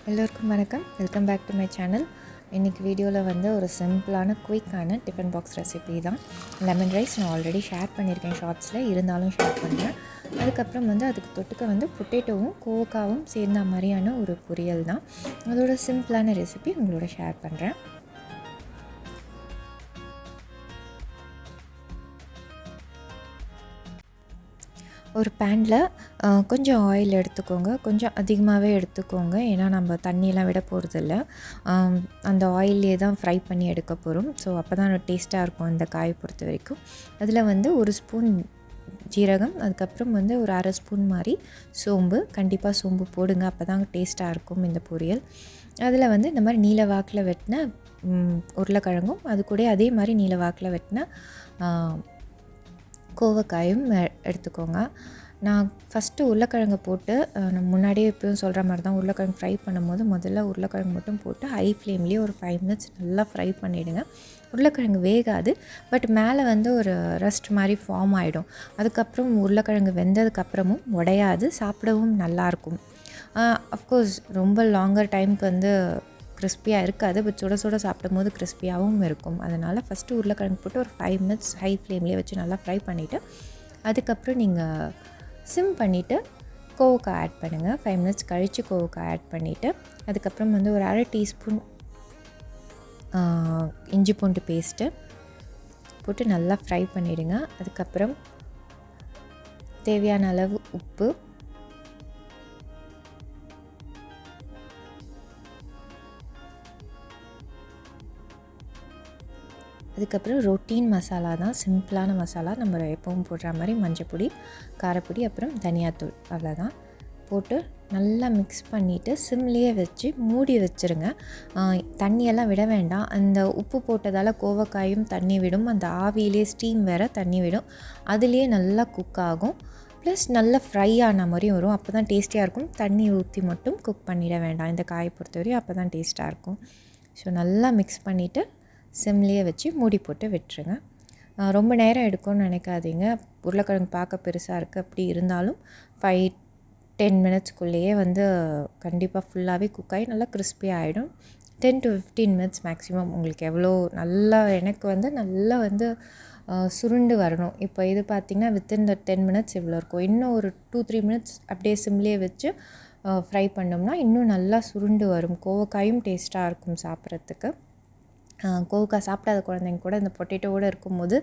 எல்லோருக்கும் வணக்கம். Welcome back to my channel. இன்றைக்கி வீடியோவில் வந்து ஒரு சிம்பிளான குயிக்கான டிஃபன் பாக்ஸ் ரெசிபி தான். லெமன் ரைஸ் நான் ஆல்ரெடி ஷேர் பண்ணியிருக்கேன் ஷார்ட்ஸில், இருந்தாலும் ஷேர் பண்ணுறேன். அதுக்கப்புறம் வந்து அதுக்கு தொட்டுக்க வந்து பொட்டேட்டோவும் கோவக்காவும் சேர்ந்த மாதிரியான ஒரு பொரியல் தான். அதோட சிம்பிளான ரெசிபி உங்களோட ஷேர் பண்ணுறேன். ஒரு பேனில் கொஞ்சம் ஆயில் எடுத்துக்கோங்க. கொஞ்சம் அதிகமாகவே எடுத்துக்கோங்க. ஏன்னா நம்ம தண்ணியெலாம் விட போகிறதில்ல. அந்த ஆயிலே தான் ஃப்ரை பண்ணி எடுக்க போகிறோம். ஸோ அப்போ தான் டேஸ்ட்டாக இருக்கும் இந்த காயை பொறுத்த வரைக்கும். அதில் வந்து ஒரு ஸ்பூன் ஜீரகம், அதுக்கப்புறம் வந்து ஒரு அரை ஸ்பூன் மாதிரி சோம்பு. கண்டிப்பாக சோம்பு போடுங்க, அப்போ தான் டேஸ்ட்டாக இருக்கும் இந்த பொரியல். அதில் வந்து இந்த மாதிரி நீல வாக்கில் வெட்டின உருளைக்கிழங்கும், அது கூட அதே மாதிரி நீல வாக்கில் வெட்டின கோவக்காயும் எடுத்துக்கோங்க. நான் ஃபஸ்ட்டு உருளைக்கிழங்கு போட்டு நான் முன்னாடியே எப்பயும் சொல்கிற மாதிரி தான் உருளைக்கிழங்கு ஃப்ரை பண்ணும்போது முதல்ல உருளைக்கிழங்கு மட்டும் போட்டு ஹை ஃப்ளேம்லேயே ஒரு 5 மினிட்ஸ் நல்லா ஃப்ரை பண்ணிவிடுங்க. உருளைக்கிழங்கு வேகாது, பட் மேலே வந்து ஒரு ரஸ்ட் மாதிரி ஃபார்ம் ஆகிடும். அதுக்கப்புறம் உருளைக்கிழங்கு வெந்ததுக்கப்புறமும் உடையாது, சாப்பிடவும் நல்லாயிருக்கும். அஃப்கோர்ஸ் ரொம்ப லாங்கர் டைமுக்கு வந்து கிறிஸ்பியாக இருக்காது, பட் சுட சுட சாப்பிடும் போது கிறிஸ்பியாகவும் இருக்கும். அதனால் ஃபஸ்ட்டு உருளைக்கிழங்கு போட்டு ஒரு 5 மினிட்ஸ் ஹை ஃப்ளேம்லேயே வச்சு நல்லா ஃப்ரை பண்ணிவிட்டு, அதுக்கப்புறம் நீங்கள் சிம் பண்ணிவிட்டு கோவக்காய் ஆட் பண்ணுங்கள். 5 மினிட்ஸ் கழித்து கோவக்காய் ஆட் பண்ணிவிட்டு, அதுக்கப்புறம் வந்து ஒரு அரை டீஸ்பூன் இஞ்சி பூண்டு பேஸ்ட்டு போட்டு நல்லா ஃப்ரை பண்ணிவிடுங்க. அதுக்கப்புறம் தேவையான அளவு உப்பு, அதுக்கப்புறம் ரொட்டீன் மசாலா தான், சிம்பிளான மசாலா. நம்ம எப்பவும் போடுற மாதிரி மஞ்சப்பொடி, காரப்பொடி, அப்புறம் தனியாத்தூள், அவ்வளோதான் போட்டு நல்லா மிக்ஸ் பண்ணிவிட்டு சிம்லேயே வச்சு மூடி வச்சுருங்க. தண்ணியெல்லாம் விட வேண்டாம். அந்த உப்பு போட்டதால் கோவக்காயும் தண்ணி விடும், அந்த ஆவியிலே ஸ்டீம் வேறு தண்ணி விடும், அதுலேயே நல்லா குக் ஆகும். ப்ளஸ் நல்லா ஃப்ரை ஆன மாதிரியும் வரும். அப்போ தான் டேஸ்டியாக இருக்கும். தண்ணி ஊற்றி மட்டும் குக் பண்ணிட வேண்டாம் இந்த காயை பொறுத்தவரையும், அப்போ தான் டேஸ்ட்டாக இருக்கும். ஸோ நல்லா மிக்ஸ் பண்ணிவிட்டு சிம்லேயே வச்சு மூடி போட்டு விட்டுருங்க. ரொம்ப நேரம் எடுக்கும்னு நினைக்காதீங்க. உருளைக்கிழங்கு பார்க்க பெருசாக இருக்குது, அப்படி இருந்தாலும் 5-10 மினிட்ஸ்க்குள்ளேயே வந்து கண்டிப்பாக ஃபுல்லாகவே குக் ஆகி நல்லா கிறிஸ்பியாக ஆகிடும். 10 to 15 மினிட்ஸ் மேக்ஸிமம். உங்களுக்கு எவ்வளோ நல்லா, எனக்கு வந்து நல்லா வந்து சுருண்டு வரணும். இப்போ இது பார்த்திங்கன்னா வித்தின் 10 மினிட்ஸ் இவ்வளோ இருக்கும். இன்னும் ஒரு 2-3 மினிட்ஸ் அப்படியே சிம்லேயே வச்சு ஃப்ரை பண்ணோம்னா இன்னும் நல்லா சுருண்டு வரும். கோவக்காயும் டேஸ்ட்டாக இருக்கும் சாப்பிட்றதுக்கு. கோவக்காய் சாப்பிடாத குழந்தைங்க கூட இந்த பொட்டேட்டோடு இருக்கும்போது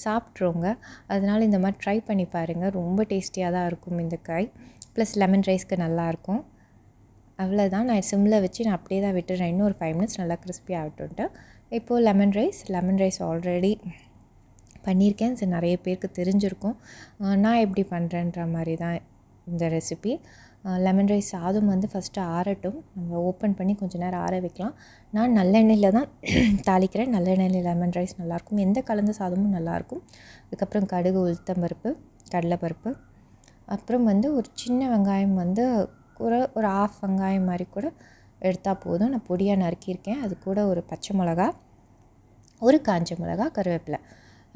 சாப்பிட்ருவோங்க. அதனால் இந்த மாதிரி ட்ரை பண்ணி பாருங்கள். ரொம்ப டேஸ்டியாக தான் இருக்கும் இந்த காய். ப்ளஸ் லெமன் ரைஸ்க்கு நல்லாயிருக்கும். அவ்வளோதான். நான் சிம்மில் வச்சு நான் அப்படியே தான் விட்டுறேன். இன்னும் ஒரு 5 மினிட்ஸ் நல்லா கிறிஸ்பியாக ஆகிட்டுன்ட்டு. இப்போது லெமன் ரைஸ் ஆல்ரெடி பண்ணியிருக்கேன். சரி, நிறைய பேருக்கு தெரிஞ்சிருக்கும். நான் எப்படி பண்ணுறேன்ற மாதிரி தான் இந்த ரெசிபி. லெமன் ரைஸ் சாதம் வந்து ஃபஸ்ட்டு ஆறட்டும். நம்ம ஓப்பன் பண்ணி கொஞ்சம் நேரம் ஆற வைக்கலாம். நான் நல்லெண்ணெயில் தான் தாளிக்கிறேன். நல்லெண்ணெயில் லெமன் ரைஸ் நல்லாயிருக்கும். எந்த கலந்த சாதமும் நல்லாயிருக்கும். அதுக்கப்புறம் கடுகு, உளுத்தம்பருப்பு, கடலைப்பருப்பு, அப்புறம் வந்து ஒரு சின்ன வெங்காயம் வந்து ஒரு ஆஃப் வெங்காயம் மாதிரி கூட எடுத்தால் போதும். நான் பொடியாக நறுக்கியிருக்கேன். அது கூட ஒரு பச்சை மிளகா, ஒரு காஞ்ச மிளகா, கருவேப்பிலை,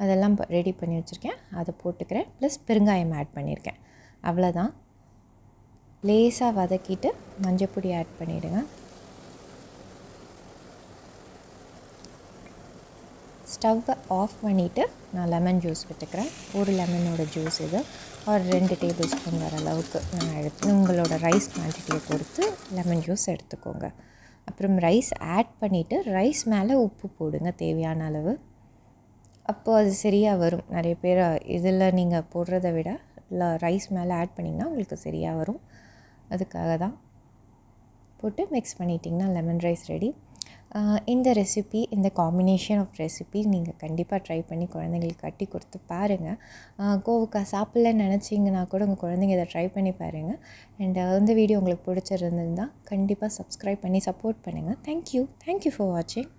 அதெல்லாம் ரெடி பண்ணி வச்சுருக்கேன். அதை போட்டுக்கிறேன். ப்ளஸ் பெருங்காயம் ஆட் பண்ணியிருக்கேன். அவ்வளோதான். லேசாக வதக்கிட்டு மஞ்சப்பொடி ஆட் பண்ணிவிடுங்க. ஸ்டவ்வை ஆஃப் பண்ணிவிட்டு நான் லெமன் ஜூஸ் விட்டுக்கிறேன். ஒரு லெமனோட ஜூஸ் இது. ஒரு 2 டேபிள் ஸ்பூன் வர அளவுக்கு நான் எடுத்து, உங்களோட ரைஸ் குவான்டிட்டியை பொறுத்து லெமன் ஜூஸ் எடுத்துக்கோங்க. அப்புறம் ரைஸ் ஆட் பண்ணிவிட்டு ரைஸ் மேலே உப்பு போடுங்க தேவையான அளவு. அப்போது அது சரியாக வரும். நிறைய பேர் இதில் நீங்கள் போடுறத விட இல்லை ரைஸ் மேலே ஆட் பண்ணிங்கன்னா உங்களுக்கு சரியாக வரும். அதுக்காக தான் போட்டு மிக்ஸ் பண்ணிட்டிங்கன்னா லெமன் ரைஸ் ரெடி. இந்த ரெசிபி, இந்த காம்பினேஷன் ஆஃப் ரெசிபி நீங்கள் கண்டிப்பாக ட்ரை பண்ணி குழந்தைங்களுக்கு கட்டி கொடுத்து பாருங்கள். கோவக்காய் சாப்பிட்லன்னு நினச்சிங்கன்னா கூட உங்கள் குழந்தைங்க இதை ட்ரை பண்ணி பாருங்கள். அண்ட் இந்த வீடியோ உங்களுக்கு பிடிச்சிருந்ததுன்னா கண்டிப்பாக சப்ஸ்கிரைப் பண்ணி சப்போர்ட் பண்ணுங்கள். தேங்க்யூ ஃபார் வாட்சிங்.